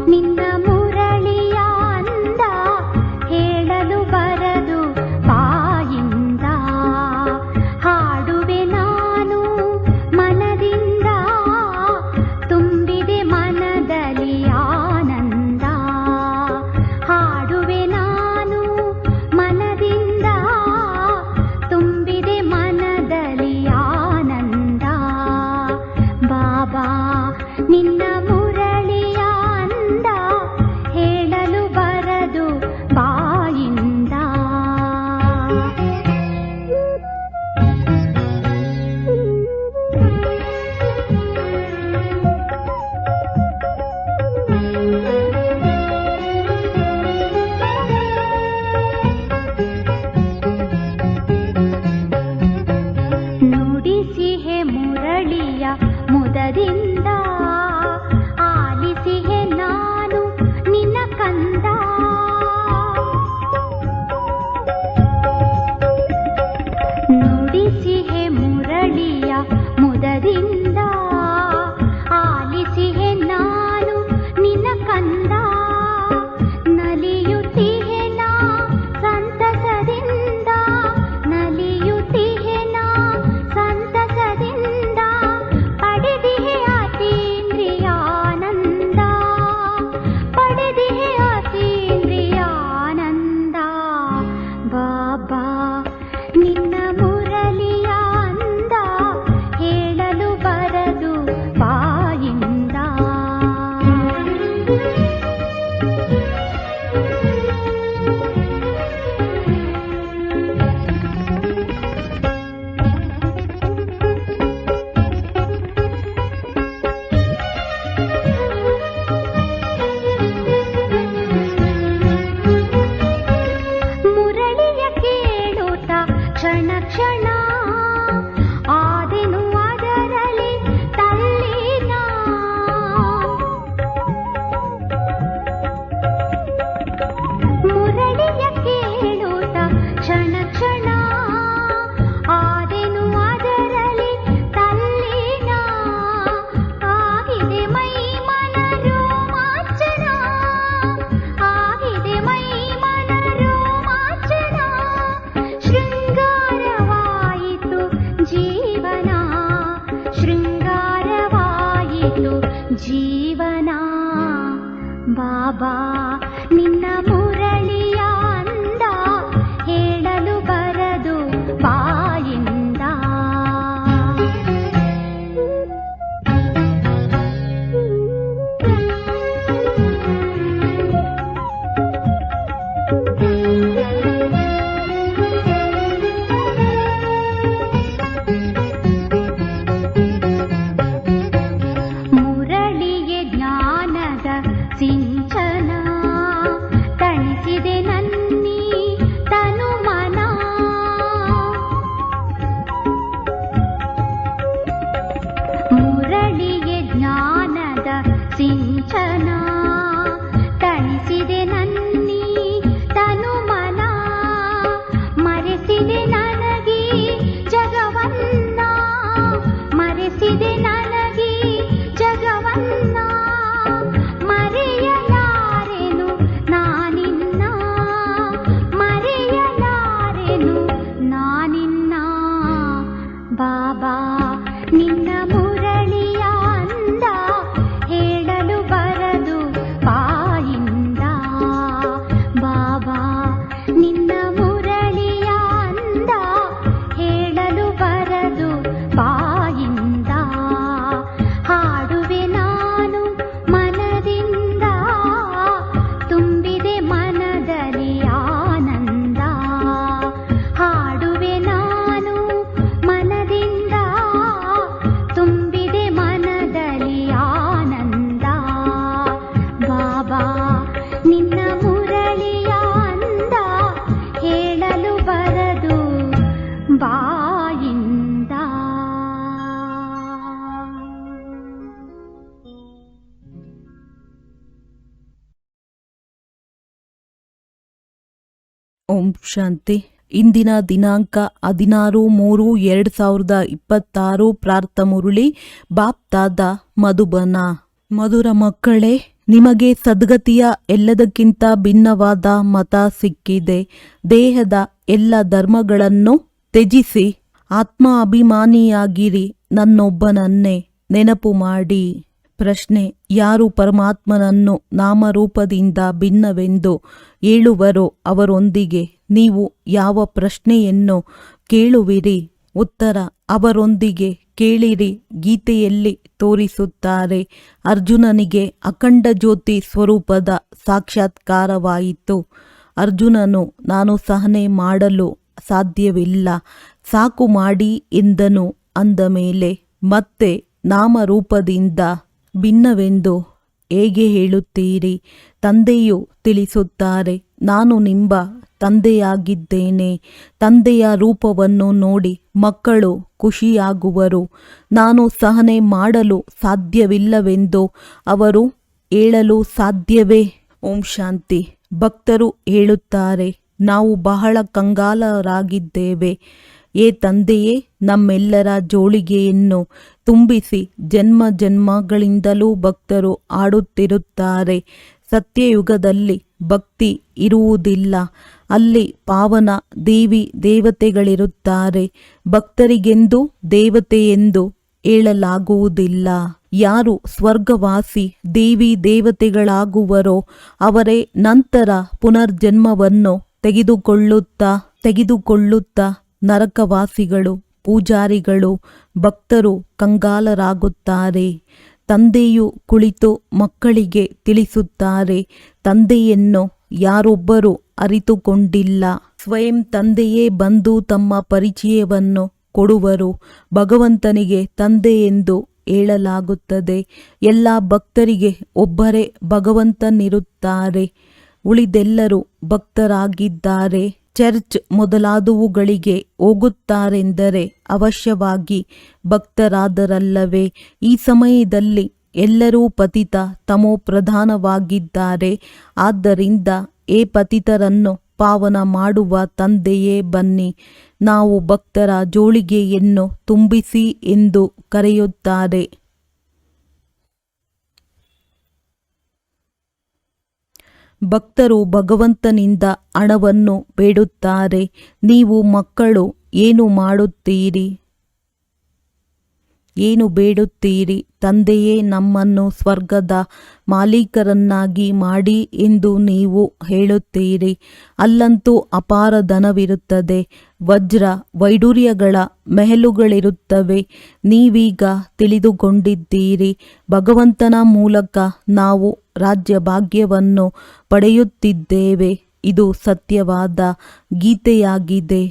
ನಿನ್ನ ಮುರಳಿಯ ಅಂದ ಹೇಳಲು ಬರದು ಬಾಯಿಂದ. ಹಾಡುವೆ ನಾನು ಮನದಿಂದ, ತುಂಬಿದೆ ಮನದಲ್ಲಿ ಆನಂದ. ಹಾಡುವೆ ನಾನು ಮನದಿಂದ, ತುಂಬಿದೆ ಮನದಲ್ಲಿ ಆನಂದ. ಬಾಬಾ ನಿನ್ನ ಮುರಳಿಯ ಅಂದ ಹೇಳಲು ಬರದು ಬಾಯಿಂದ. ನುಡಿಸಿಹೆ ಮುರಳಿಯ ಮುದದಿಂದ, ಆಲಿಸಿಹೆ ನಾನು ನಿನ್ನ ಕಂದ. ನುಡಿಸಿಹೆ ಮುರಳಿಯ ಮುದದಿಂದ, ಆಲಿಸಿಹೆ ನಾನು ನಿನ್ನ ಕಂದ. ನಲಿಯುತ್ತಿಹೆ ನಾ ಸಂತಸದಿಂದ, ನಲಿಯುತ್ತಿಹೆ ನಾ ಸಂತಸದಿಂದ. ಪಡೆದಿಹೆ ಅತೀಂದ್ರಿಯಾನಂದ, ಪಡೆದಿಹೆ ಅತೀಂದ್ರಿಯಾನಂದ. ಬಾಬಾ ನಿನ್ನ ಮುರಳಿಯ ಅಂದ ಹೇಳಲು ಬರದು ಬಾಯಿಂದ. ಮುರಳಿಯ ಕೇಳುತ್ತ ಕ್ಷಣ ಕ್ಷಣ, ಆದೆನು ಅದರಲ್ಲಿ ತಲ್ಲೀನ. ಮುರಳಿಯ ಕೇಳುತ್ತ ಕ್ಷಣ ಕ್ಷಣ, ಆದೆನು ಅದರಲ್ಲಿ ತಲ್ಲೀನ. ಆಗಿದೆ ಮೈ ಮನ ರೋಮಾಂಚನ, ಆಗಿದೆ ಮೈ ಮನ ರೋಮಾಂಚನ. ಶೃಂಗಾರವಾಯಿತು ಜೀವನ, ಶೃಂಗಾರವಾಯಿತು ಜೀವನ. ಬಾಬಾ ನಿನ್ನ ಮುರಳಿಯ ಅಂದ ಹೇಳಲು ಬರದು ಬಾಯಿಂದ. ಮುರಳಿಗೆ ಜ್ಞಾನದ ಸಿಂಚನ, ತಣಿಸಿದೆ ನನ್ನಿ ತನು ಮನ. ಮುರಳಿಗೆ ಜ್ಞಾನದ ಸಿಂಚನ, ತಣಿಸಿದೆ ನನ್ನಿ ತನು ಮನ. ಮರೆಸಿದೆ ನನಗೆ ಜಗವನ್ನ, ಮರೆಸಿದೆ ನನಗೆ ಜಗವನ್ನ. ಮರೆಯಲಾರೆನು ನಾನಿನ್ನ, ಮರೆಯಲಾರೆನು ನಾನಿನ್ನ. ಬಾಬಾ ನಿನ್ನ ಮುರಳಿಯ ಅಂದ ಹೇಳಲು ಬರದು ಬಾಯಿಂದ. ಬಾಬಾ ನಿನ್ನ ಮುರಳಿಯ ಅಂದ ಹೇಳಲು ಬರದು ಬಾಯಿಂದ. ಹಾಡುವೆ ನಾನು ಮನದಿಂದ, ತುಂಬಿದೆ ಮನದಲ್ಲಿ ಆನಂದ. ಹಾಡುವೆ ನಾನು ಮನದಿಂದ, ತುಂಬಿದೆ ಮನದಲ್ಲಿ ಆನಂದ. ಬಾಬಾ ನಿನ್ನ ಮುರಳಿಯ ಅಂದ ಹೇಳಲು ಬರದು ಬಾಯಿಂದ. ಓಂ ಶಾಂತಿ. ಇಂದಿನ ದಿನಾಂಕ 16/3/2026. ಪ್ರಾರ್ಥ ಮುರುಳಿ ಬಾಪ್ ದಾದ ಮಧುಬನ. ಮಧುರ ಮಕ್ಕಳೇ, ನಿಮಗೆ ಸದ್ಗತಿಯ ಎಲ್ಲದಕ್ಕಿಂತ ಭಿನ್ನವಾದ ಮತ ಸಿಕ್ಕಿದೆ. ದೇಹದ ಎಲ್ಲ ಧರ್ಮಗಳನ್ನು ತ್ಯಜಿಸಿ ಆತ್ಮ ಅಭಿಮಾನಿಯಾಗಿರಿ. ನನ್ನೊಬ್ಬನನ್ನೇ ನೆನಪು ಮಾಡಿ. ಪ್ರಶ್ನೆ: ಯಾರು ಪರಮಾತ್ಮನನ್ನು ನಾಮರೂಪದಿಂದ ಭಿನ್ನವೆಂದು ಹೇಳುವರೋ ಅವರೊಂದಿಗೆ ನೀವು ಯಾವ ಪ್ರಶ್ನೆಯನ್ನು ಕೇಳುವಿರಿ? ಉತ್ತರ: ಅವರೊಂದಿಗೆ ಕೇಳಿರಿ. ಗೀತೆಯಲ್ಲಿ ತೋರಿಸುತ್ತಾರೆ, ಅರ್ಜುನನಿಗೆ ಅಖಂಡ ಜ್ಯೋತಿ ಸ್ವರೂಪದ ಸಾಕ್ಷಾತ್ಕಾರವಾಯಿತು. ಅರ್ಜುನನು ನಾನು ಸಹನೆ ಮಾಡಲು ಸಾಧ್ಯವಿಲ್ಲ, ಸಾಕು ಮಾಡಿ ಎಂದನು. ಅಂದ ಮೇಲೆ ಮತ್ತೆ ನಾಮರೂಪದಿಂದ ಭಿನ್ನವೆಂದು ಹೇಗೆ ಹೇಳುತ್ತೀರಿ? ತಂದೆಯು ತಿಳಿಸುತ್ತಾರೆ, ನಾನು ನಿಮ್ಮ ತಂದೆಯಾಗಿದ್ದೇನೆ. ತಂದೆಯ ರೂಪವನ್ನು ನೋಡಿ ಮಕ್ಕಳು ಖುಷಿಯಾಗುವರು. ನಾನು ಸಹನೆ ಮಾಡಲು ಸಾಧ್ಯವಿಲ್ಲವೆಂದು ಅವರು ಹೇಳಲು ಸಾಧ್ಯವೇ? ಓಂ ಶಾಂತಿ. ಭಕ್ತರು ಹೇಳುತ್ತಾರೆ, ನಾವು ಬಹಳ ಕಂಗಾಲರಾಗಿದ್ದೇವೆ. ಏ ತಂದೆಯೇ, ನಮ್ಮೆಲ್ಲರ ಜೋಳಿಗೆಯನ್ನು ತುಂಬಿಸಿ. ಜನ್ಮ ಜನ್ಮಗಳಿಂದಲೂ ಭಕ್ತರು ಆಡುತ್ತಿರುತ್ತಾರೆ. ಸತ್ಯಯುಗದಲ್ಲಿ ಭಕ್ತಿ ಇರುವುದಿಲ್ಲ. ಅಲ್ಲಿ ಪಾವನ ದೇವಿ ದೇವತೆಗಳಿರುತ್ತಾರೆ. ಭಕ್ತರಿಗೆಂದು ದೇವತೆಯೆಂದು ಹೇಳಲಾಗುವುದಿಲ್ಲ. ಯಾರು ಸ್ವರ್ಗವಾಸಿ ದೇವಿ ದೇವತೆಗಳಾಗುವರೋ ಅವರೇ ನಂತರ ಪುನರ್ಜನ್ಮವನ್ನು ತೆಗೆದುಕೊಳ್ಳುತ್ತಾ ನರಕವಾಸಿಗಳು, ಪೂಜಾರಿಗಳು, ಭಕ್ತರು ಕಂಗಾಲರಾಗುತ್ತಾರೆ. ತಂದೆಯು ಕುಳಿತು ಮಕ್ಕಳಿಗೆ ತಿಳಿಸುತ್ತಾರೆ. ತಂದೆಯನ್ನು ಯಾರೊಬ್ಬರೂ ಅರಿತುಕೊಂಡಿಲ್ಲ. ಸ್ವಯಂ ತಂದೆಯೇ ಬಂದು ತಮ್ಮ ಪರಿಚಯವನ್ನು ಕೊಡುವರು. ಭಗವಂತನಿಗೆ ತಂದೆ ಎಂದು ಹೇಳಲಾಗುತ್ತದೆ. ಎಲ್ಲ ಭಕ್ತರಿಗೆ ಒಬ್ಬರೇ ಭಗವಂತನಿರುತ್ತಾರೆ. ಉಳಿದೆಲ್ಲರೂ ಭಕ್ತರಾಗಿದ್ದಾರೆ. ಚರ್ಚ್ ಮೊದಲಾದವುಗಳಿಗೆ ಹೋಗುತ್ತಾರೆಂದರೆ ಅವಶ್ಯವಾಗಿ ಭಕ್ತರಾದರಲ್ಲವೇ? ಈ ಸಮಯದಲ್ಲಿ ಎಲ್ಲರೂ ಪತಿತ ತಮೋ ಪ್ರಧಾನವಾಗಿದ್ದಾರೆ. ಆದ್ದರಿಂದ ಏ ಪತಿತರನ್ನು ಪಾವನ ಮಾಡುವ ತಂದೆಯೇ ಬನ್ನಿ, ನಾವು ಭಕ್ತರ ಜೋಳಿಗೆಯನ್ನು ತುಂಬಿಸಿ ಎಂದು ಕರೆಯುತ್ತಾರೆ. ಭಕ್ತರು ಭಗವಂತನಿಂದ ಹಣವನ್ನು ಬೇಡುತ್ತಾರೆ. ನೀವು ಮಕ್ಕಳು ಏನು ಮಾಡುತ್ತೀರಿ? ಏನು ಬೇಡುತ್ತೀರಿ? ತಂದೆಯೇ ನಮ್ಮನ್ನು ಸ್ವರ್ಗದ ಮಾಲೀಕರನ್ನಾಗಿ ಮಾಡಿ ಎಂದು ನೀವು ಹೇಳುತ್ತೀರಿ. ಅಲ್ಲಂತೂ ಅಪಾರ ಧನವಿರುತ್ತದೆ. ವಜ್ರ ವೈಡೂರ್ಯಗಳ ಮೆಹಲುಗಳಿರುತ್ತವೆ. ನೀವೀಗ ತಿಳಿದುಕೊಂಡಿದ್ದೀರಿ. ಭಗವಂತನ ಮೂಲಕ ನಾವು ರಾಜ್ಯ ಭಾಗ್ಯವನ್ನು ಪಡೆಯುತ್ತಿದ್ದೇವೆ. ಇದು ಸತ್ಯವಾದ ಗೀತೆಯಾಗಿದೆ.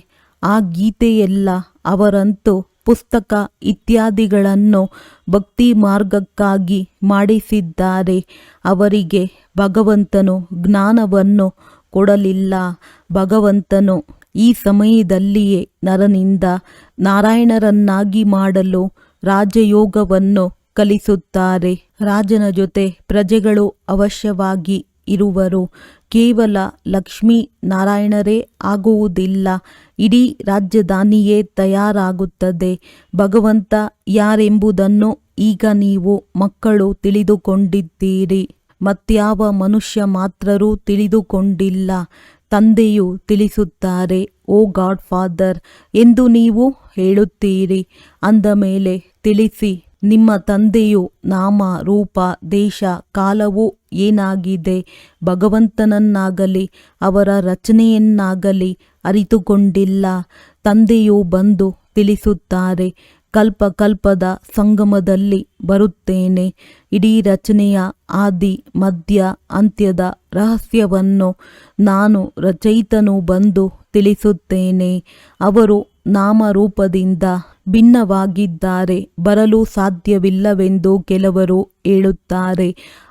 ಆ ಗೀತೆಯೆಲ್ಲ ಅವರಂತೂ ಪುಸ್ತಕ ಇತ್ಯಾದಿಗಳನ್ನು ಭಕ್ತಿ ಮಾರ್ಗಕ್ಕಾಗಿ ಮಾಡಿಸಿದ್ದಾರೆ. ಅವರಿಗೆ ಭಗವಂತನು ಜ್ಞಾನವನ್ನು ಕೊಡಲಿಲ್ಲ. ಭಗವಂತನು ಈ ಸಮಯದಲ್ಲಿಯೇ ನರನಿಂದ ನಾರಾಯಣರನ್ನಾಗಿ ಮಾಡಲು ರಾಜಯೋಗವನ್ನು ಕಲಿಸುತ್ತಾರೆ. ರಾಜನ ಜೊತೆ ಪ್ರಜೆಗಳು ಅವಶ್ಯವಾಗಿ ಇರುವರು. ಕೇವಲ ಲಕ್ಷ್ಮೀ ನಾರಾಯಣರೇ ಆಗುವುದಿಲ್ಲ. ಇಡೀ ರಾಜಧಾನಿಯೇ ತಯಾರಾಗುತ್ತದೆ. ಭಗವಂತ ಯಾರೆಂಬುದನ್ನು ಈಗ ನೀವು ಮಕ್ಕಳು ತಿಳಿದುಕೊಂಡಿದ್ದೀರಿ. ಮತ್ಯಾವ ಮನುಷ್ಯ ಮಾತ್ರರೂ ತಿಳಿದುಕೊಂಡಿಲ್ಲ. ತಂದೆಯು ತಿಳಿಸುತ್ತಾರೆ, ಓ ಗಾಡ್ ಫಾದರ್ ಎಂದು ನೀವು ಹೇಳುತ್ತೀರಿ. ಅಂದ ಮೇಲೆ ತಿಳಿಸಿ, ನಿಮ್ಮ ತಂದೆಯು ನಾಮ ರೂಪ ದೇಶ ಕಾಲವು ಏನಾಗಿದೆ? ಭಗವಂತನನ್ನಾಗಲಿ ಅವರ ರಚನೆಯನ್ನಾಗಲಿ ಅರಿತುಕೊಂಡಿಲ್ಲ. ತಂದೆಯು ಬಂದು ತಿಳಿಸುತ್ತಾರೆ, ಕಲ್ಪ ಕಲ್ಪದ ಸಂಗಮದಲ್ಲಿ ಬರುತ್ತೇನೆ. ಇಡೀ ರಚನೆಯ ಆದಿ ಮಧ್ಯ ಅಂತ್ಯದ ರಹಸ್ಯವನ್ನು ನಾನು ರಚಯಿತನು ಬಂದು ತಿಳಿಸುತ್ತೇನೆ. ಅವರು ನಾಮರೂಪದಿಂದ ಭಿನ್ನವಾಗಿದ್ದಾರೆ, ಬರಲು ಸಾಧ್ಯವಿಲ್ಲವೆಂದು ಕೆಲವರು ಹೇಳುತ್ತಾರೆ.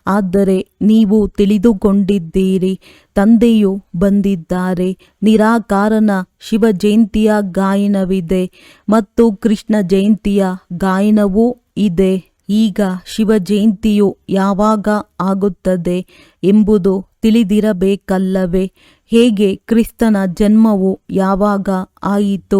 ಆದರೆ ನೀವು ತಿಳಿದುಕೊಂಡಿದ್ದೀರಿ, ತಂದೆಯು ಬಂದಿದ್ದಾರೆ. ನಿರಾಕಾರನ ಶಿವ ಜಯಂತಿಯ ಗಾಯನವಿದೆ ಮತ್ತು ಕೃಷ್ಣ ಜಯಂತಿಯ ಗಾಯನವೂ ಇದೆ. ಈಗ ಶಿವ ಜಯಂತಿಯು ಯಾವಾಗ ಆಗುತ್ತದೆ ಎಂಬುದು ತಿಳಿದಿರಬೇಕಲ್ಲವೇ? ಹೇಗೆ ಕ್ರಿಸ್ತನ ಜನ್ಮವು ಯಾವಾಗ ಆಯಿತು,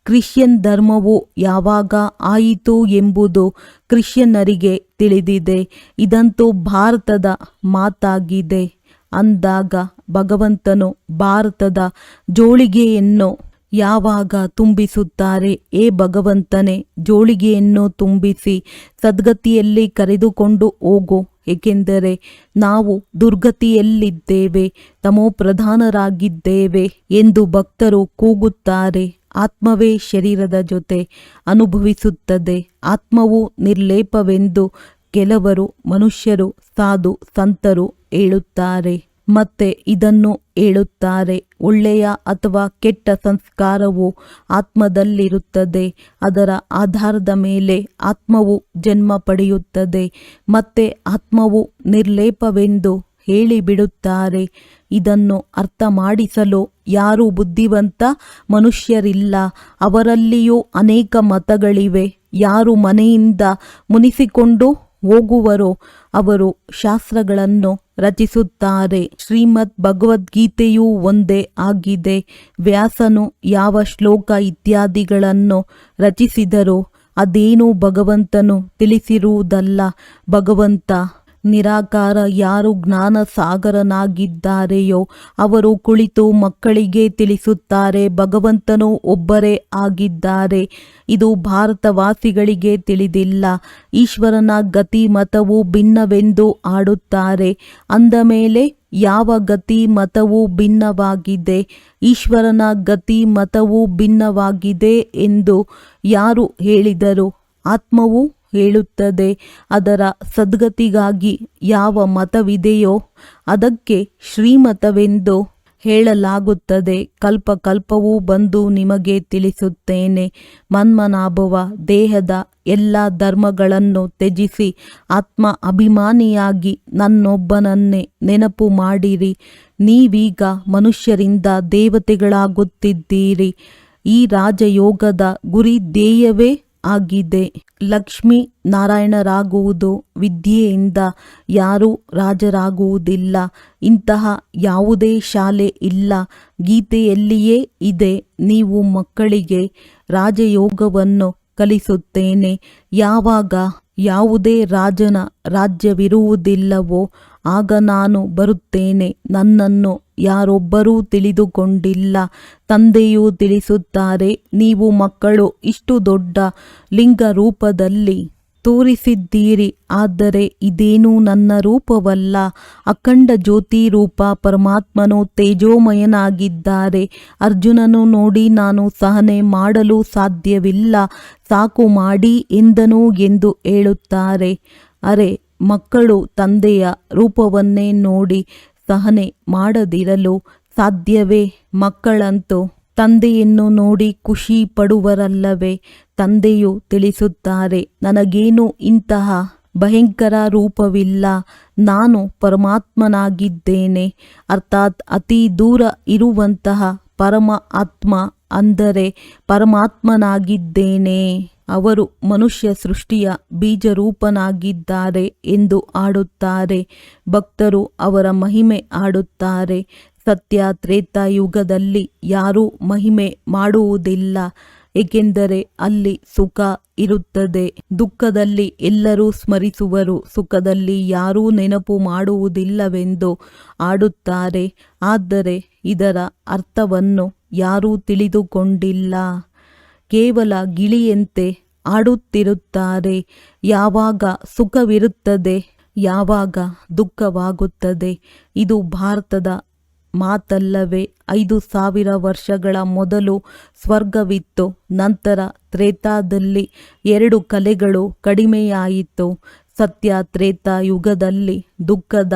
ಕ್ರಿಶ್ಚಿಯನ್ ಧರ್ಮವು ಯಾವಾಗ ಆಯಿತು ಎಂಬುದು ಕ್ರಿಶ್ಚಿಯನ್ನರಿಗೆ ತಿಳಿದಿದೆ. ಇದಂತೂ ಭಾರತದ ಮಾತಾಗಿದೆ. ಅಂದಾಗ ಭಗವಂತನು ಭಾರತದ ಜೋಳಿಗೆಯನ್ನು ಯಾವಾಗ ತುಂಬಿಸುತ್ತಾರೆ? ಏ ಭಗವಂತನೇ, ಜೋಳಿಗೆಯನ್ನು ತುಂಬಿಸಿ ಸದ್ಗತಿಯಲ್ಲಿ ಕರೆದುಕೊಂಡು ಹೋಗು, ಏಕೆಂದರೆ ನಾವು ದುರ್ಗತಿಯಲ್ಲಿದ್ದೇವೆ, ತಮೋಪ್ರಧಾನರಾಗಿದ್ದೇವೆ ಎಂದು ಭಕ್ತರು ಕೂಗುತ್ತಾರೆ. ಆತ್ಮವೇ ಶರೀರದ ಜೊತೆ ಅನುಭವಿಸುತ್ತದೆ. ಆತ್ಮವು ನಿರ್ಲೇಪವೆಂದು ಕೆಲವರು ಮನುಷ್ಯರು, ಸಾಧು ಸಂತರು ಹೇಳುತ್ತಾರೆ. ಮತ್ತೆ ಇದನ್ನು ಹೇಳುತ್ತಾರೆ, ಒಳ್ಳೆಯ ಅಥವಾ ಕೆಟ್ಟ ಸಂಸ್ಕಾರವು ಆತ್ಮದಲ್ಲಿರುತ್ತದೆ. ಅದರ ಆಧಾರದ ಮೇಲೆ ಆತ್ಮವು ಜನ್ಮ ಪಡೆಯುತ್ತದೆ. ಮತ್ತೆ ಆತ್ಮವು ನಿರ್ಲೇಪವೆಂದು ಹೇಳಿಬಿಡುತ್ತಾರೆ. ಇದನ್ನು ಅರ್ಥ ಮಾಡಿಸಲು ಯಾರೂ ಬುದ್ಧಿವಂತ ಮನುಷ್ಯರಿಲ್ಲ. ಅವರಲ್ಲಿಯೂ ಅನೇಕ ಮತಗಳಿವೆ. ಯಾರು ಮನೆಯಿಂದ ಮುನಿಸಿಕೊಂಡು ಹೋಗುವರೋ ಅವರು ಶಾಸ್ತ್ರಗಳನ್ನು ರಚಿಸುತ್ತಾರೆ. ಶ್ರೀಮದ್ ಭಗವದ್ಗೀತೆಯೂ ಒಂದೇ ಆಗಿದೆ. ವ್ಯಾಸನು ಯಾವ ಶ್ಲೋಕ ಇತ್ಯಾದಿಗಳನ್ನು ರಚಿಸಿದರೋ ಅದೇನೂ ಭಗವಂತನು ತಿಳಿಸಿರುವುದಲ್ಲ. ಭಗವಂತ ನಿರಾಕಾರ. ಯಾರು ಜ್ಞಾನ ಸಾಗರನಾಗಿದ್ದಾರೆಯೋ ಅವರು ಕುಳಿತು ಮಕ್ಕಳಿಗೆ ತಿಳಿಸುತ್ತಾರೆ. ಭಗವಂತನು ಒಬ್ಬರೇ ಆಗಿದ್ದಾರೆ. ಇದು ಭಾರತವಾಸಿಗಳಿಗೆ ತಿಳಿದಿಲ್ಲ. ಈಶ್ವರನ ಗತಿ ಮತವು ಭಿನ್ನವೆಂದು ಆಡುತ್ತಾರೆ. ಅಂದ ಮೇಲೆ ಯಾವ ಗತಿ ಮತವು ಭಿನ್ನವಾಗಿದೆ? ಈಶ್ವರನ ಗತಿ ಮತವು ಭಿನ್ನವಾಗಿದೆ ಎಂದು ಯಾರು ಹೇಳಿದರು? ಆತ್ಮವು ಹೇಳುತ್ತದೆ. ಅದರ ಸದ್ಗತಿಗಾಗಿ ಯಾವ ಮತವಿದೆಯೋ ಅದಕ್ಕೆ ಶ್ರೀಮತವೆಂದು ಹೇಳಲಾಗುತ್ತದೆ. ಕಲ್ಪ ಕಲ್ಪವೂ ಬಂದು ನಿಮಗೆ ತಿಳಿಸುತ್ತೇನೆ. ಮನ್ಮನಾಭವ ದೇಹದ ಎಲ್ಲ ಧರ್ಮಗಳನ್ನು ತ್ಯಜಿಸಿ ಆತ್ಮ ಅಭಿಮಾನಿಯಾಗಿ ನನ್ನೊಬ್ಬನನ್ನೇ ನೆನಪು ಮಾಡಿರಿ. ನೀವೀಗ ಮನುಷ್ಯರಿಂದ ದೇವತೆಗಳಾಗುತ್ತಿದ್ದೀರಿ. ಈ ರಾಜಯೋಗದ ಗುರಿ ಧ್ಯೇಯವೇ ಆಗಿದೆ. ಲಕ್ಷ್ಮೀ ನಾರಾಯಣರಾಗುವುದು ವಿದ್ಯೆಯಿಂದ ಯಾರೂ ರಾಜರಾಗುವುದಿಲ್ಲ. ಇಂತಹ ಯಾವುದೇ ಶಾಲೆ ಇಲ್ಲ. ಗೀತೆಯಲ್ಲಿಯೇ ಇದೆ, ನೀವು ಮಕ್ಕಳಿಗೆ ರಾಜಯೋಗವನ್ನು ಕಲಿಸುತ್ತೇನೆ. ಯಾವಾಗ ಯಾವುದೇ ರಾಜನ ರಾಜ್ಯವಿರುವುದಿಲ್ಲವೋ ಆಗ ನಾನು ಬರುತ್ತೇನೆ. ನನ್ನನ್ನು ಯಾರೊಬ್ಬರೂ ತಿಳಿದುಕೊಂಡಿಲ್ಲ. ತಂದೆಯೂ ತಿಳಿಸುತ್ತಾರೆ, ನೀವು ಮಕ್ಕಳು ಇಷ್ಟು ದೊಡ್ಡ ಲಿಂಗ ರೂಪದಲ್ಲಿ ತೋರಿಸಿದ್ದೀರಿ. ಆದರೆ ಇದೇನೂ ನನ್ನ ರೂಪವಲ್ಲ. ಅಖಂಡ ಜ್ಯೋತಿ ರೂಪ ಪರಮಾತ್ಮನು ತೇಜೋಮಯನಾಗಿದ್ದಾರೆ. ಅರ್ಜುನನು ನೋಡಿ, ನಾನು ಸಹನೆ ಮಾಡಲು ಸಾಧ್ಯವಿಲ್ಲ, ಸಾಕು ಮಾಡಿ ಎಂದನು ಎಂದು ಹೇಳುತ್ತಾರೆ. ಅರೆ, ಮಕ್ಕಳು ತಂದೆಯ ರೂಪವನ್ನೇ ನೋಡಿ ಸಹನೆ ಮಾಡದಿರಲು ಸಾಧ್ಯವೇ? ಮಕ್ಕಳಂತೂ ತಂದೆಯನ್ನು ನೋಡಿ ಖುಷಿ ಪಡುವರಲ್ಲವೇ? ತಂದೆಯು ತಿಳಿಸುತ್ತಾರೆ, ನನಗೇನು ಇಂತಹ ಭಯಂಕರ ರೂಪವಿಲ್ಲ. ನಾನು ಪರಮಾತ್ಮನಾಗಿದ್ದೇನೆ. ಅರ್ಥಾತ್ ಅತಿ ದೂರ ಇರುವಂತಹ ಪರಮ ಆತ್ಮ ಅಂದರೆ ಪರಮಾತ್ಮನಾಗಿದ್ದೇನೆ. ಅವರು ಮನುಷ್ಯ ಸೃಷ್ಟಿಯ ಬೀಜರೂಪನಾಗಿದ್ದಾರೆ ಎಂದು ಆಡುತ್ತಾರೆ. ಭಕ್ತರು ಅವರ ಮಹಿಮೆ ಆಡುತ್ತಾರೆ. ಸತ್ಯ ತ್ರೇತಾಯುಗದಲ್ಲಿ ಯಾರೂ ಮಹಿಮೆ ಮಾಡುವುದಿಲ್ಲ, ಏಕೆಂದರೆ ಅಲ್ಲಿ ಸುಖ ಇರುತ್ತದೆ. ದುಃಖದಲ್ಲಿ ಎಲ್ಲರೂ ಸ್ಮರಿಸುವರು, ಸುಖದಲ್ಲಿ ಯಾರೂ ನೆನಪು ಮಾಡುವುದಿಲ್ಲವೆಂದು ಆಡುತ್ತಾರೆ. ಆದರೆ ಇದರ ಅರ್ಥವನ್ನು ಯಾರೂ ತಿಳಿದುಕೊಂಡಿಲ್ಲ. ಕೇವಲ ಗಿಳಿಯಂತೆ ಆಡುತ್ತಿರುತ್ತಾರೆ. ಯಾವಾಗ ಸುಖವಿರುತ್ತದೆ, ಯಾವಾಗ ದುಃಖವಾಗುತ್ತದೆ. ಇದು ಭಾರತದ ಮಾತಲ್ಲವೇ? 5000 ವರ್ಷಗಳ ಮೊದಲು ಸ್ವರ್ಗವಿತ್ತು. ನಂತರ ತ್ರೇತಾದಲ್ಲಿ 2 ಕಲೆಗಳು ಕಡಿಮೆಯಾಯಿತು. ಸತ್ಯ ತ್ರೇತಾಯುಗದಲ್ಲಿ ದುಃಖದ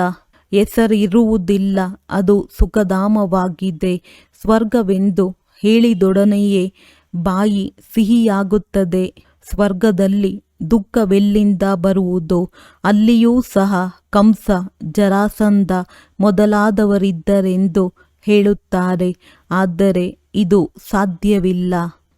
ಹೆಸರಿರುವುದಿಲ್ಲ, ಅದು ಸುಖಧಾಮವಾಗಿದೆ. ಸ್ವರ್ಗವೆಂದು ಹೇಳಿದೊಡನೆಯೇ ಬಾಯಿ ಸಿಹಿಯಾಗುತ್ತದೆ. ಸ್ವರ್ಗದಲ್ಲಿ ದುಃಖವೆಲ್ಲಿಂದ ಬರುವುದು? ಅಲ್ಲಿಯೂ ಸಹ ಕಂಸ, ಜರಾಸಂಧ ಮೊದಲಾದವರಿದ್ದರೆಂದು ಹೇಳುತ್ತಾರೆ. ಆದರೆ ಇದು ಸಾಧ್ಯವಿಲ್ಲ.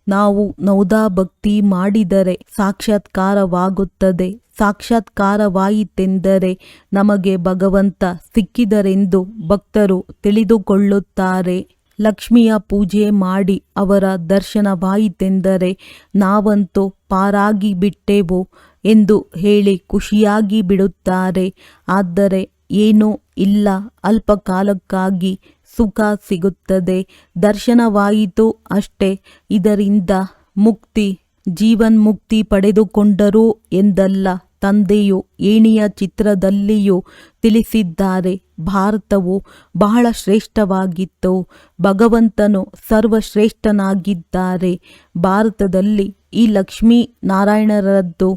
ನಾವು ನೌದಾ ಭಕ್ತಿ ಮಾಡಿದರೆ ಸಾಕ್ಷಾತ್ಕಾರವಾಗುತ್ತದೆ. ಸಾಕ್ಷಾತ್ಕಾರವಾಯಿತೆಂದರೆ ನಮಗೆ ಭಗವಂತ ಸಿಕ್ಕಿದರೆಂದು ಭಕ್ತರು ತಿಳಿದುಕೊಳ್ಳುತ್ತಾರೆ. ಲಕ್ಷ್ಮಿಯ ಪೂಜೆ ಮಾಡಿ ಅವರ ದರ್ಶನವಾಯಿತೆಂದರೆ ನಾವಂತೂ ಪಾರಾಗಿ ಬಿಟ್ಟೆವು ಎಂದು ಹೇಳಿ ಖುಷಿಯಾಗಿ ಬಿಡುತ್ತಾರೆ. ಆದರೆ ಏನೂ ಇಲ್ಲ, ಅಲ್ಪ ಕಾಲಕ್ಕಾಗಿ ಸುಖ ಸಿಗುತ್ತದೆ, ದರ್ಶನವಾಯಿತು ಅಷ್ಟೇ, ಇದರಿಂದ ಮುಕ್ತಿ ಜೀವನ್ಮುಕ್ತಿ ಪಡೆದುಕೊಂಡರು ಎಂದಲ್ಲ. ತಂದೆಯು ಏಣಿಯ ಚಿತ್ರದಲ್ಲಿಯೂ ತಿಳಿಸಿದ್ದಾರೆ, ಭಾರತವು ಬಹಳ ಶ್ರೇಷ್ಠವಾಗಿತ್ತು, ಭಗವಂತನು ಸರ್ವಶ್ರೇಷ್ಠನಾಗಿದ್ದಾರೆ. ಭಾರತದಲ್ಲಿ ಈ ಲಕ್ಷ್ಮೀ ನಾರಾಯಣರದ್ದು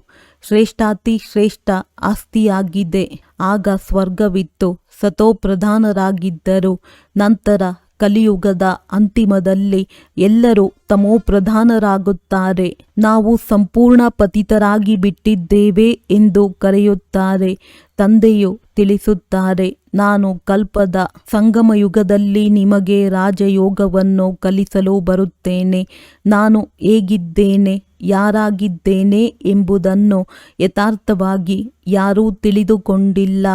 ಶ್ರೇಷ್ಠಾತಿ ಶ್ರೇಷ್ಠ ಆಸ್ತಿಯಾಗಿದೆ. ಆಗ ಸ್ವರ್ಗವಿತ್ತು, ಸತೋಪ್ರಧಾನರಾಗಿದ್ದರು. ನಂತರ ಕಲಿಯುಗದ ಅಂತಿಮದಲ್ಲಿ ಎಲ್ಲರೂ ತಮೋಪ್ರಧಾನರಾಗುತ್ತಾರೆ. ನಾವು ಸಂಪೂರ್ಣ ಪತಿತರಾಗಿ ಬಿಟ್ಟಿದ್ದೇವೆ ಎಂದು ಕರೆಯುತ್ತಾರೆ. ತಂದೆಯು ತಿಳಿಸುತ್ತಾರೆ, ನಾನು ಕಲ್ಪದ ಸಂಗಮಯುಗದಲ್ಲಿ ನಿಮಗೆ ರಾಜಯೋಗವನ್ನು ಕಲಿಸಲು ಬರುತ್ತೇನೆ. ನಾನು ಹೇಗಿದ್ದೇನೆ, ಯಾರಾಗಿದ್ದೇನೆ ಎಂಬುದನ್ನು ಯಥಾರ್ಥವಾಗಿ ಯಾರೂ ತಿಳಿದುಕೊಂಡಿಲ್ಲ.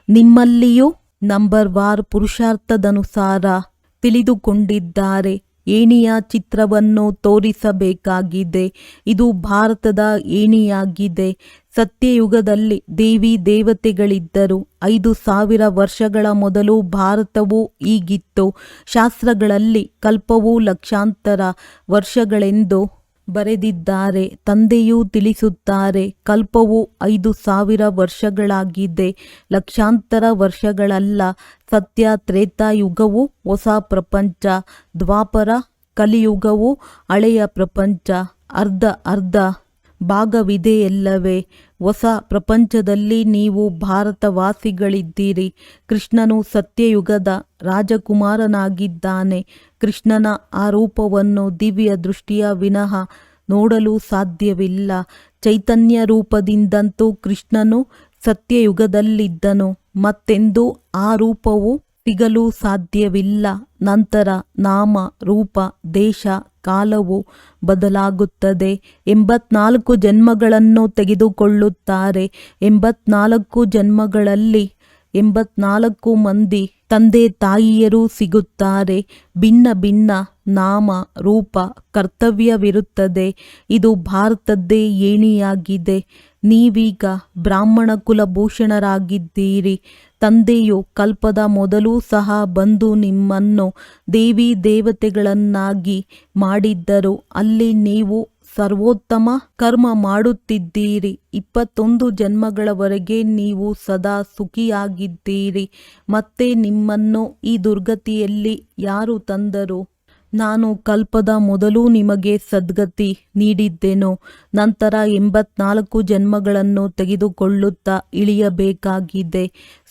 ನಿಮ್ಮಲ್ಲಿಯೂ ನಂಬರ್ವಾರ್ ಪುರುಷಾರ್ಥದನುಸಾರ ತಿಳಿದುಕೊಂಡಿದ್ದಾರೆ. ಏಣಿಯ ಚಿತ್ರವನ್ನು ತೋರಿಸಬೇಕಾಗಿದೆ. ಇದು ಭಾರತದ ಏಣಿಯಾಗಿದೆ. ಸತ್ಯಯುಗದಲ್ಲಿ ದೇವಿ ದೇವತೆಗಳಿದ್ದರು. 5000 ವರ್ಷಗಳ ಮೊದಲು ಭಾರತವು ಹೀಗಿತ್ತು. ಶಾಸ್ತ್ರಗಳಲ್ಲಿ ಕಲ್ಪವು ಲಕ್ಷಾಂತರ ವರ್ಷಗಳೆಂದು ಬರೆದಿದ್ದಾರೆ. ತಂದೆಯೂ ತಿಳಿಸುತ್ತಾರೆ, ಕಲ್ಪವು 5000 ವರ್ಷಗಳಾಗಿದೆ, ಲಕ್ಷಾಂತರ ವರ್ಷಗಳಲ್ಲ. ಸತ್ಯ ತ್ರೇತಾಯುಗವು ಹೊಸ ಪ್ರಪಂಚ, ದ್ವಾಪರ ಕಲಿಯುಗವು ಹಳೆಯ ಪ್ರಪಂಚ. ಅರ್ಧ ಭಾಗವಿದೆಯಲ್ಲವೇ? ಹೊಸ ಪ್ರಪಂಚದಲ್ಲಿ ನೀವು ಭಾರತವಾಸಿಗಳಿದ್ದೀರಿ. ಕೃಷ್ಣನು ಸತ್ಯಯುಗದ ರಾಜಕುಮಾರನಾಗಿದ್ದಾನೆ. ಕೃಷ್ಣನ ಆ ರೂಪವನ್ನು ದಿವ್ಯ ದೃಷ್ಟಿಯ ವಿನಃ ನೋಡಲು ಸಾಧ್ಯವಿಲ್ಲ. ಚೈತನ್ಯ ರೂಪದಿಂದಂತೂ ಕೃಷ್ಣನು ಸತ್ಯಯುಗದಲ್ಲಿದ್ದನು. ಮತ್ತೆಂದೂ ಆ ರೂಪವು ಸಿಗಲು ಸಾಧ್ಯವಿಲ್ಲ. ನಂತರ ನಾಮ, ರೂಪ, ದೇಶ, ಕಾಲವು ಬದಲಾಗುತ್ತದೆ. 84 ಜನ್ಮಗಳನ್ನು ತೆಗೆದುಕೊಳ್ಳುತ್ತಾರೆ. 84 ಜನ್ಮಗಳಲ್ಲಿ 84 ಮಂದಿ ತಂದೆ ತಾಯಿಯರು ಸಿಗುತ್ತಾರೆ. ಭಿನ್ನ ಭಿನ್ನ ನಾಮ, ರೂಪ, ಕರ್ತವ್ಯವಿರುತ್ತದೆ. ಇದು ಭಾರತದ್ದೇ ಏಣಿಯಾಗಿದೆ. ನೀವೀಗ ಬ್ರಾಹ್ಮಣ ಕುಲಭೂಷಣರಾಗಿದ್ದೀರಿ. ತಂದೆಯು ಕಲ್ಪದ ಮೊದಲೂ ಸಹ ಬಂದು ನಿಮ್ಮನ್ನು ದೇವಿ ದೇವತೆಗಳನ್ನಾಗಿ ಮಾಡಿದ್ದರು. ಅಲ್ಲಿ ನೀವು ಸರ್ವೋತ್ತಮ ಕರ್ಮ ಮಾಡುತ್ತಿದ್ದೀರಿ. 21 ಜನ್ಮಗಳವರೆಗೆ ನೀವು ಸದಾ ಸುಖಿಯಾಗಿದ್ದೀರಿ. ಮತ್ತೆ ನಿಮ್ಮನ್ನು ಈ ದುರ್ಗತಿಯಲ್ಲಿ ಯಾರು ತಂದರು? ನಾನು ಕಲ್ಪದ ಮೊದಲು ನಿಮಗೆ ಸದ್ಗತಿ ನೀಡಿದ್ದೆನು. ನಂತರ 84 ಜನ್ಮಗಳನ್ನು ತೆಗೆದುಕೊಳ್ಳುತ್ತಾ ಇಳಿಯಬೇಕಾಗಿದೆ.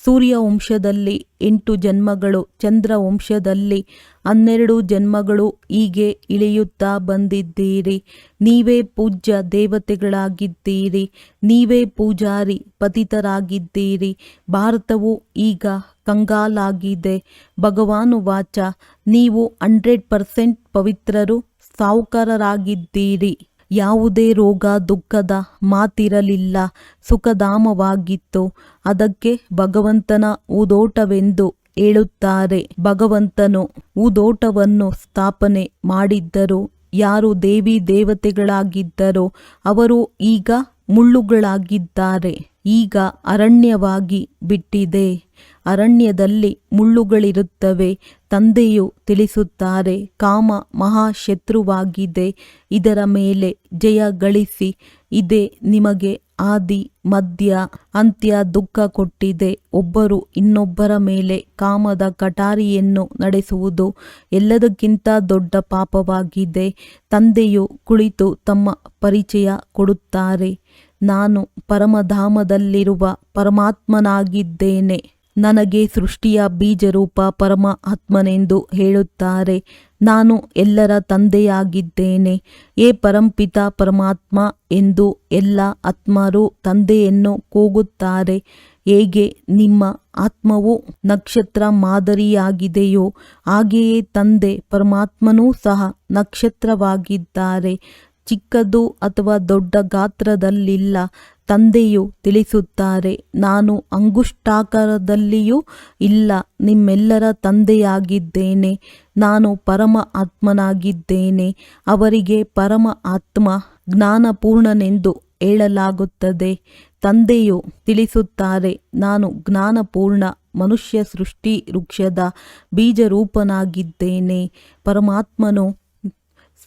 ಸೂರ್ಯ ವಂಶದಲ್ಲಿ 8 ಜನ್ಮಗಳು, ಚಂದ್ರ ವಂಶದಲ್ಲಿ 12 ಜನ್ಮಗಳು, ಹೀಗೆ ಇಳಿಯುತ್ತಾ ಬಂದಿದ್ದೀರಿ. ನೀವೇ ಪೂಜ್ಯ ದೇವತೆಗಳಾಗಿದ್ದೀರಿ. ನೀವೇ ಪೂಜಾರಿ ಪತಿತರಾಗಿದ್ದೀರಿ. ಭಾರತವು ಈಗ ಕಂಗಾಲಾಗಿದೆ. ಭಗವಾನುವಾಚ, ನೀವು 100% ಪವಿತ್ರರು, ಸಾಹುಕಾರರಾಗಿದ್ದೀರಿ. ಯಾವುದೇ ರೋಗ ದುಃಖದ ಮಾತಿರಲಿಲ್ಲ. ಸುಖಧಾಮವಾಗಿತ್ತು. ಅದಕ್ಕೆ ಭಗವಂತನ ಹೂದೋಟವೆಂದು ಹೇಳುತ್ತಾರೆ. ಭಗವಂತನು ಹೂದೋಟವನ್ನು ಸ್ಥಾಪನೆ ಮಾಡಿದ್ದರು. ಯಾರು ದೇವಿ ದೇವತೆಗಳಾಗಿದ್ದರೋ ಅವರು ಈಗ ಮುಳ್ಳುಗಳಾಗಿದ್ದಾರೆ. ಈಗ ಅರಣ್ಯವಾಗಿ ಬಿಟ್ಟಿದೆ. ಅರಣ್ಯದಲ್ಲಿ ಮುಳ್ಳುಗಳಿರುತ್ತವೆ. ತಂದೆಯು ತಿಳಿಸುತ್ತಾರೆ, ಕಾಮ ಮಹಾಶತ್ರುವಾಗಿದೆ. ಇದರ ಮೇಲೆ ಜಯ ಗಳಿಸಿ. ಇದೇ ನಿಮಗೆ ಆದಿ ಮಧ್ಯ ಅಂತ್ಯ ದುಃಖ ಕೊಟ್ಟಿದೆ. ಒಬ್ಬರು ಇನ್ನೊಬ್ಬರ ಮೇಲೆ ಕಾಮದ ಕಟಾರಿಯನ್ನು ನಡೆಸುವುದು ಎಲ್ಲದಕ್ಕಿಂತ ದೊಡ್ಡ ಪಾಪವಾಗಿದೆ. ತಂದೆಯು ಕುಳಿತು ತಮ್ಮ ಪರಿಚಯ ಕೊಡುತ್ತಾರೆ. ನಾನು ಪರಮಧಾಮದಲ್ಲಿರುವ ಪರಮಾತ್ಮನಾಗಿದ್ದೇನೆ. ನನಗೆ ಸೃಷ್ಟಿಯ ಬೀಜರೂಪ ಪರಮ ಆತ್ಮನೆಂದು ಹೇಳುತ್ತಾರೆ. ನಾನು ಎಲ್ಲರ ತಂದೆಯಾಗಿದ್ದೇನೆ. ಏ ಪರಂಪಿತ ಪರಮಾತ್ಮ ಎಂದು ಎಲ್ಲ ಆತ್ಮರು ತಂದೆಯನ್ನು ಕೂಗುತ್ತಾರೆ. ಹೇಗೆ ನಿಮ್ಮ ಆತ್ಮವು ನಕ್ಷತ್ರ ಮಾದರಿಯಾಗಿದೆಯೋ ಹಾಗೆಯೇ ತಂದೆ ಪರಮಾತ್ಮನೂ ಸಹ ನಕ್ಷತ್ರವಾಗಿದ್ದಾರೆ. ಚಿಕ್ಕದು ಅಥವಾ ದೊಡ್ಡ ಗಾತ್ರದಲ್ಲಿಲ್ಲ. ತಂದೆಯು ತಿಳಿಸುತ್ತಾರೆ, ನಾನು ಅಂಗುಷ್ಟಾಕಾರದಲ್ಲಿಯೂ ಇಲ್ಲ, ನಿಮ್ಮೆಲ್ಲರ ತಂದೆಯಾಗಿದ್ದೇನೆ. ನಾನು ಪರಮ ಆತ್ಮನಾಗಿದ್ದೇನೆ. ಅವರಿಗೆ ಪರಮ ಆತ್ಮ ಜ್ಞಾನಪೂರ್ಣನೆಂದು ಹೇಳಲಾಗುತ್ತದೆ. ತಂದೆಯು ತಿಳಿಸುತ್ತಾರೆ, ನಾನು ಜ್ಞಾನಪೂರ್ಣ ಮನುಷ್ಯ ಸೃಷ್ಟಿ ವೃಕ್ಷದ ಬೀಜರೂಪನಾಗಿದ್ದೇನೆ. ಪರಮಾತ್ಮನು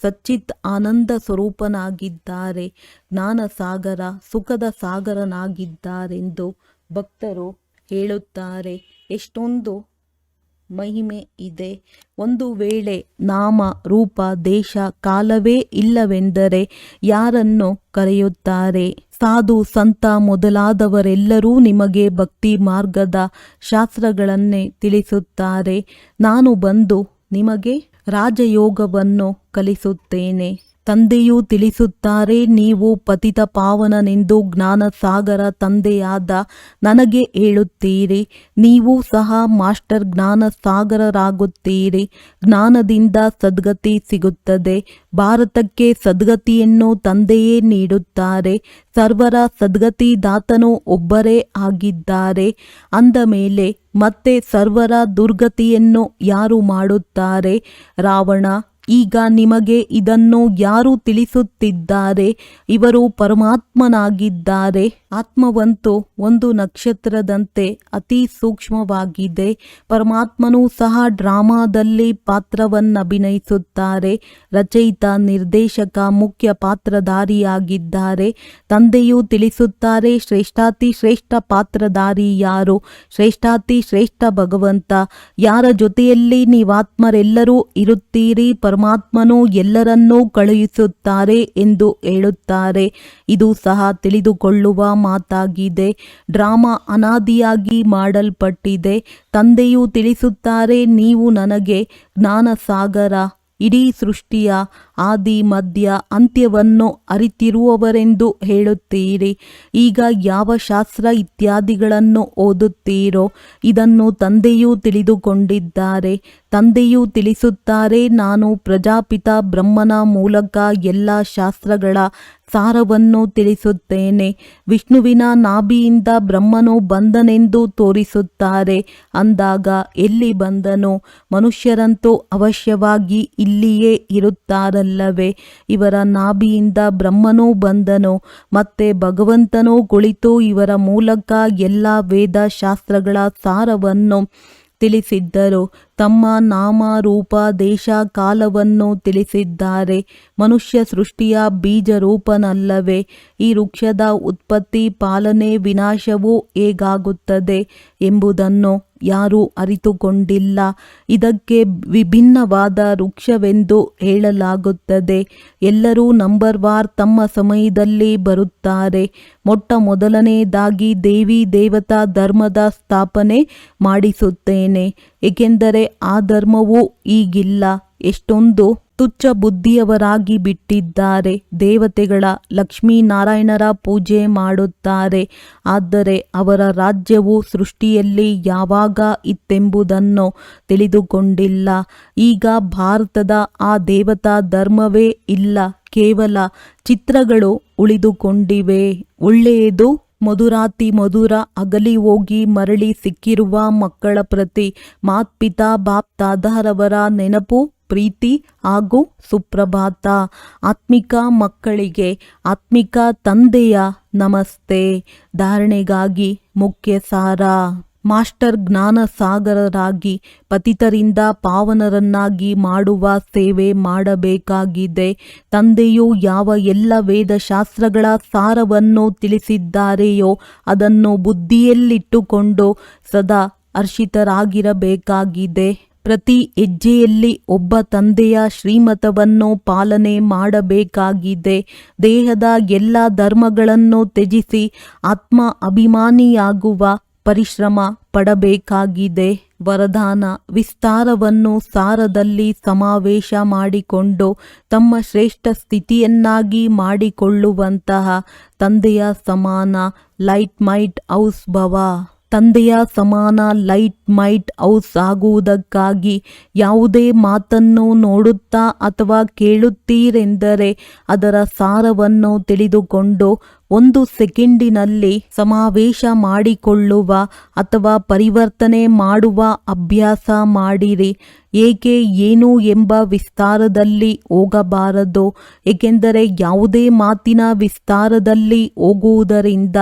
ಸಚ್ಚಿತ್ ಆನಂದ ಸ್ವರೂಪನಾಗಿದ್ದಾರೆ, ಜ್ಞಾನಸಾಗರ ಸುಖದ ಸಾಗರನಾಗಿದ್ದಾರೆಂದು ಭಕ್ತರು ಹೇಳುತ್ತಾರೆ. ಎಷ್ಟೊಂದು ಮಹಿಮೆ ಇದೆ. ಒಂದು ವೇಳೆ ನಾಮ ರೂಪ ದೇಶ ಕಾಲವೇ ಇಲ್ಲವೆಂದರೆ ಯಾರನ್ನು ಕರೆಯುತ್ತಾರೆ? ಸಾಧು ಸಂತ ಮೊದಲಾದವರೆಲ್ಲರೂ ನಿಮಗೆ ಭಕ್ತಿ ಮಾರ್ಗದ ಶಾಸ್ತ್ರಗಳನ್ನೇ ತಿಳಿಸುತ್ತಾರೆ. ನಾನು ಬಂದು ನಿಮಗೆ ರಾಜಯೋಗವನ್ನು ಕಲಿಸುತ್ತೇನೆ. ತಂದೆಯೂ ತಿಳಿಸುತ್ತಾರೆ, ನೀವು ಪತಿತ ಪಾವನನೆಂದು ಜ್ಞಾನಸಾಗರ ತಂದೆಯಾದ ನನಗೆ ಹೇಳುತ್ತೀರಿ. ನೀವು ಸಹ ಮಾಸ್ಟರ್ ಜ್ಞಾನಸಾಗರರಾಗುತ್ತೀರಿ. ಜ್ಞಾನದಿಂದ ಸದ್ಗತಿ ಸಿಗುತ್ತದೆ. ಭಾರತಕ್ಕೆ ಸದ್ಗತಿಯನ್ನು ತಂದೆಯೇ ನೀಡುತ್ತಾರೆ. ಸರ್ವರ ಸದ್ಗತಿದಾತನು ಒಬ್ಬರೇ ಆಗಿದ್ದಾರೆ. ಅಂದ ಮೇಲೆ ಮತ್ತೆ ಸರ್ವರ ದುರ್ಗತಿಯನ್ನು ಯಾರು ಮಾಡುತ್ತಾರೆ? ರಾವಣ, ಈಗ ನಿಮಗೆ ಇದನ್ನು ಯಾರು ತಿಳಿಸುತ್ತಿದ್ದಾರೆ? ಇವರು ಪರಮಾತ್ಮನಾಗಿದ್ದಾರೆ. ಆತ್ಮವಂತೂ ಒಂದು ನಕ್ಷತ್ರದಂತೆ ಅತಿ ಸೂಕ್ಷ್ಮವಾಗಿದೆ. ಪರಮಾತ್ಮನೂ ಸಹ ಡ್ರಾಮಾದಲ್ಲಿ ಪಾತ್ರವನ್ನಭಿನಯಿಸುತ್ತಾರೆ. ರಚಯಿತ, ನಿರ್ದೇಶಕ, ಮುಖ್ಯ ಪಾತ್ರಧಾರಿಯಾಗಿದ್ದಾರೆ. ತಂದೆಯೂ ತಿಳಿಸುತ್ತಾರೆ, ಶ್ರೇಷ್ಠಾತಿ ಶ್ರೇಷ್ಠ ಪಾತ್ರಧಾರಿ ಯಾರು? ಶ್ರೇಷ್ಠಾತಿ ಶ್ರೇಷ್ಠ ಭಗವಂತ. ಯಾರ ಜೊತೆಯಲ್ಲಿ ನೀವಾತ್ಮರೆಲ್ಲರೂ ಇರುತ್ತೀರಿ, ಪರಮಾತ್ಮನು ಎಲ್ಲರನ್ನೂ ಕಳುಹಿಸುತ್ತಾರೆ ಎಂದು ಹೇಳುತ್ತಾರೆ. ಇದು ಸಹ ತಿಳಿದುಕೊಳ್ಳುವ ಮಾತಾಗಿದೆ. ಡ್ರಾಮಾ ಅನಾದಿಯಾಗಿ ಮಾಡಲ್ಪಟ್ಟಿದೆ. ತಂದೆಯು ತಿಳಿಸುತ್ತಾರೆ, ನೀವು ನನಗೆ ಜ್ಞಾನಸಾಗರ, ಇಡೀ ಸೃಷ್ಟಿಯ ಆದಿ ಮಧ್ಯ ಅಂತ್ಯವನ್ನು ಅರಿತಿರುವವರೆಂದು ಹೇಳುತ್ತೀರಿ. ಈಗ ಯಾವ ಶಾಸ್ತ್ರ ಇತ್ಯಾದಿಗಳನ್ನು ಓದುತ್ತೀರೋ ಇದನ್ನು ತಂದೆಯೂ ತಿಳಿದುಕೊಂಡಿದ್ದಾರೆ. ತಂದೆಯೂ ತಿಳಿಸುತ್ತಾರೆ, ನಾನು ಪ್ರಜಾಪಿತ ಬ್ರಹ್ಮನ ಮೂಲಕ ಎಲ್ಲ ಶಾಸ್ತ್ರಗಳ ಸಾರವನ್ನು ತಿಳಿಸುತ್ತೇನೆ. ವಿಷ್ಣುವಿನ ನಾಭಿಯಿಂದ ಬ್ರಹ್ಮನು ಬಂದನೆಂದು ತೋರಿಸುತ್ತಾರೆ. ಅಂದಾಗ ಎಲ್ಲಿ ಬಂದನು? ಮನುಷ್ಯರಂತೂ ಅವಶ್ಯವಾಗಿ ಇಲ್ಲಿಯೇ ಇರುತ್ತಾರಲ್ಲವೇ? ಇವರ ನಾಭಿಯಿಂದ ಬ್ರಹ್ಮನೂ ಬಂದನು, ಮತ್ತೆ ಭಗವಂತನೂ ಕುಳಿತು ಇವರ ಮೂಲಕ ಎಲ್ಲ ವೇದ ಶಾಸ್ತ್ರಗಳ ಸಾರವನ್ನು ತಿಳಿಸಿದ್ದರು. ತಮ್ಮ ನಾಮ ರೂಪ ದೇಶ ಕಾಲವನ್ನು ತಿಳಿಸಿದ್ದಾರೆ. ಮನುಷ್ಯ ಸೃಷ್ಟಿಯ ಬೀಜರೂಪನಲ್ಲವೇ? ಈ ವೃಕ್ಷದ ಉತ್ಪತ್ತಿ, ಪಾಲನೆ, ವಿನಾಶವು ಹೇಗಾಗುತ್ತದೆ ಎಂಬುದನ್ನು ಯಾರೂ ಅರಿತುಕೊಂಡಿಲ್ಲ. ಇದಕ್ಕೆ ವಿಭಿನ್ನವಾದ ವೃಕ್ಷವೆಂದು ಹೇಳಲಾಗುತ್ತದೆ. ಎಲ್ಲರೂ ನಂಬರ್ವಾರ್ ತಮ್ಮ ಸಮಯದಲ್ಲಿ ಬರುತ್ತಾರೆ. ಮೊಟ್ಟ ಮೊದಲನೆಯದಾಗಿ ದೇವಿ ದೇವತಾ ಧರ್ಮದ ಸ್ಥಾಪನೆ ಮಾಡಿಸುತ್ತೇನೆ, ಏಕೆಂದರೆ ಆ ಧರ್ಮವು ಈಗಿಲ್ಲ. ಎಷ್ಟೊಂದು ತುಚ್ಛ ಬುದ್ಧಿಯವರಾಗಿ ಬಿಟ್ಟಿದ್ದಾರೆ. ದೇವತೆಗಳ, ಲಕ್ಷ್ಮೀನಾರಾಯಣರ ಪೂಜೆ ಮಾಡುತ್ತಾರೆ. ಆದರೆ ಅವರ ರಾಜ್ಯವು ಸೃಷ್ಟಿಯಲ್ಲಿ ಯಾವಾಗ ಇತ್ತೆಂಬುದನ್ನು ತಿಳಿದುಕೊಂಡಿಲ್ಲ. ಈಗ ಭಾರತದ ಆ ದೇವತಾ ಧರ್ಮವೇ ಇಲ್ಲ. ಕೇವಲ ಚಿತ್ರಗಳು ಉಳಿದುಕೊಂಡಿವೆ. ಒಳ್ಳೆಯದು ಮಧುರಾತಿ ಮಧುರ ಅಗಲಿ ಹೋಗಿ ಮರಳಿ ಸಿಕ್ಕಿರುವ ಮಕ್ಕಳ ಪ್ರತಿ ಮಾತ್ಪಿತಾ ಬಾಪ್ದಾದರವರ ನೆನಪು, ಪ್ರೀತಿ ಹಾಗೂ ಸುಪ್ರಭಾತ. ಆತ್ಮಿಕ ಮಕ್ಕಳಿಗೆ ಆತ್ಮಿಕ ತಂದೆಯ ನಮಸ್ತೆ. ಧಾರಣೆಗಾಗಿ ಮುಖ್ಯ ಸಾರ. ಮಾಸ್ಟರ್ ಜ್ಞಾನಸಾಗರರಾಗಿ ಪತಿತರಿಂದ ಪಾವನರನ್ನಾಗಿ ಮಾಡುವ ಸೇವೆ ಮಾಡಬೇಕಾಗಿದೆ. ತಂದೆಯು ಯಾವ ಎಲ್ಲ ವೇದಶಾಸ್ತ್ರಗಳ ಸಾರವನ್ನು ತಿಳಿಸಿದ್ದಾರೆಯೋ ಅದನ್ನು ಬುದ್ಧಿಯಲ್ಲಿಟ್ಟುಕೊಂಡು ಸದಾ ಹರ್ಷಿತರಾಗಿರಬೇಕಾಗಿದೆ. ಪ್ರತಿ ಹೆಜ್ಜೆಯಲ್ಲಿ ಒಬ್ಬ ತಂದೆಯ ಶ್ರೀಮತವನ್ನು ಪಾಲನೆ ಮಾಡಬೇಕಾಗಿದೆ. ದೇಹದ ಎಲ್ಲ ಧರ್ಮಗಳನ್ನು ತ್ಯಜಿಸಿ ಆತ್ಮ ಅಭಿಮಾನಿಯಾಗುವ ಪರಿಶ್ರಮ ಪಡಬೇಕಾಗಿದೆ. ವರದಾನ: ವಿಸ್ತಾರವನ್ನು ಸಾರದಲ್ಲಿ ಸಮಾವೇಶ ಮಾಡಿಕೊಂಡು ತಮ್ಮ ಶ್ರೇಷ್ಠ ಸ್ಥಿತಿಯನ್ನಾಗಿ ಮಾಡಿಕೊಳ್ಳುವಂತಹ ತಂದೆಯ ಸಮಾನ ಲೈಟ್ ಮೈಟ್ ಹೌಸ್ ಭವ. ತಂದೆಯ ಸಮಾನ ಲೈಟ್ ಮೈಟ್ ಹೌಸ್ ಆಗುವುದಕ್ಕಾಗಿ ಯಾವುದೇ ಮಾತನ್ನು ನೋಡುತ್ತಾ ಅಥವಾ ಕೇಳುತ್ತೀರೆಂದರೆ ಅದರ ಸಾರವನ್ನು ತಿಳಿದುಕೊಂಡು 1 ಸೆಕೆಂಡಿನಲ್ಲಿ ಸಮಾವೇಶ ಮಾಡಿಕೊಳ್ಳುವ ಅಥವಾ ಪರಿವರ್ತನೆ ಮಾಡುವ ಅಭ್ಯಾಸ ಮಾಡಿರಿ. ಏಕೆ ಏನು ಎಂಬ ವಿಸ್ತಾರದಲ್ಲಿ ಹೋಗಬಾರದು, ಏಕೆಂದರೆ ಯಾವುದೇ ಮಾತಿನ ವಿಸ್ತಾರದಲ್ಲಿ ಹೋಗುವುದರಿಂದ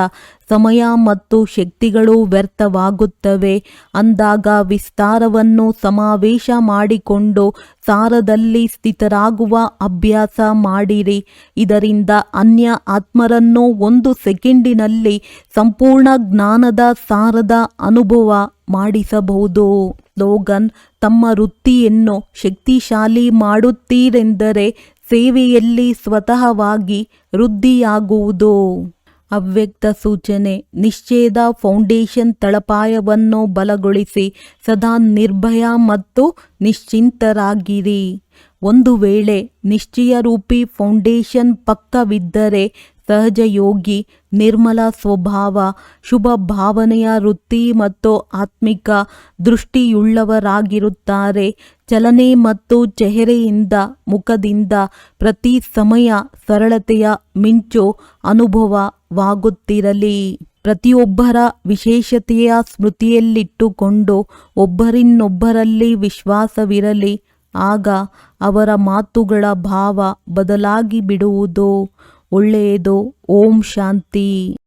ಸಮಯ ಮತ್ತು ಶಕ್ತಿಗಳು ವ್ಯರ್ಥವಾಗುತ್ತವೆ. ಅಂದಾಗ ವಿಸ್ತಾರವನ್ನು ಸಮಾವೇಶ ಮಾಡಿಕೊಂಡು ಸಾರದಲ್ಲಿ ಸ್ಥಿತರಾಗುವ ಅಭ್ಯಾಸ ಮಾಡಿರಿ. ಇದರಿಂದ ಅನ್ಯ ಆತ್ಮರನ್ನು 1 ಸೆಕೆಂಡಿನಲ್ಲಿ ಸಂಪೂರ್ಣ ಜ್ಞಾನದ ಸಾರದ ಅನುಭವ ಮಾಡಿಸಬಹುದು. ಸ್ಲೋಗನ್: ತಮ್ಮ ವೃತ್ತಿಯನ್ನು ಶಕ್ತಿಶಾಲಿ ಮಾಡುತ್ತೀರೆಂದರೆ ಸೇವೆಯಲ್ಲಿ ಸ್ವತಃವಾಗಿ ವೃದ್ಧಿಯಾಗುವುದು. ಅವ್ಯಕ್ತ ಸೂಚನೆ: ನಿಶ್ಚಯದ ಫೌಂಡೇಶನ್ ತಳಪಾಯವನ್ನು ಬಲಗೊಳಿಸಿ ಸದಾ ನಿರ್ಭಯ ಮತ್ತು ನಿಶ್ಚಿಂತರಾಗಿರಿ. ಒಂದು ವೇಳೆ ನಿಶ್ಚಯರೂಪಿ ಫೌಂಡೇಶನ್ ಪಕ್ಕವಿದ್ದರೆ ಸಹಜಯೋಗಿ ನಿರ್ಮಲ ಸ್ವಭಾವ, ಶುಭ ಭಾವನೆಯ ವೃತ್ತಿ ಮತ್ತು ಆತ್ಮಿಕ ದೃಷ್ಟಿಯುಳ್ಳವರಾಗಿರುತ್ತಾರೆ. ಚಲನೆ ಮತ್ತು ಚೆಹರೆಯಿಂದ, ಮುಖದಿಂದ ಪ್ರತಿ ಸಮಯ ಸರಳತೆಯ ಮಿಂಚು ಅನುಭವವಾಗುತ್ತಿರಲಿ. ಪ್ರತಿಯೊಬ್ಬರ ವಿಶೇಷತೆಯ ಸ್ಮೃತಿಯಲ್ಲಿಟ್ಟುಕೊಂಡು ಒಬ್ಬರಿನ್ನೊಬ್ಬರಲ್ಲಿ ವಿಶ್ವಾಸವಿರಲಿ. ಆಗ ಅವರ ಮಾತುಗಳ ಭಾವ ಬದಲಾಗಿ ಬಿಡುವುದು. ಒಳ್ಳೆಯದು. ಓಂ ಶಾಂತಿ.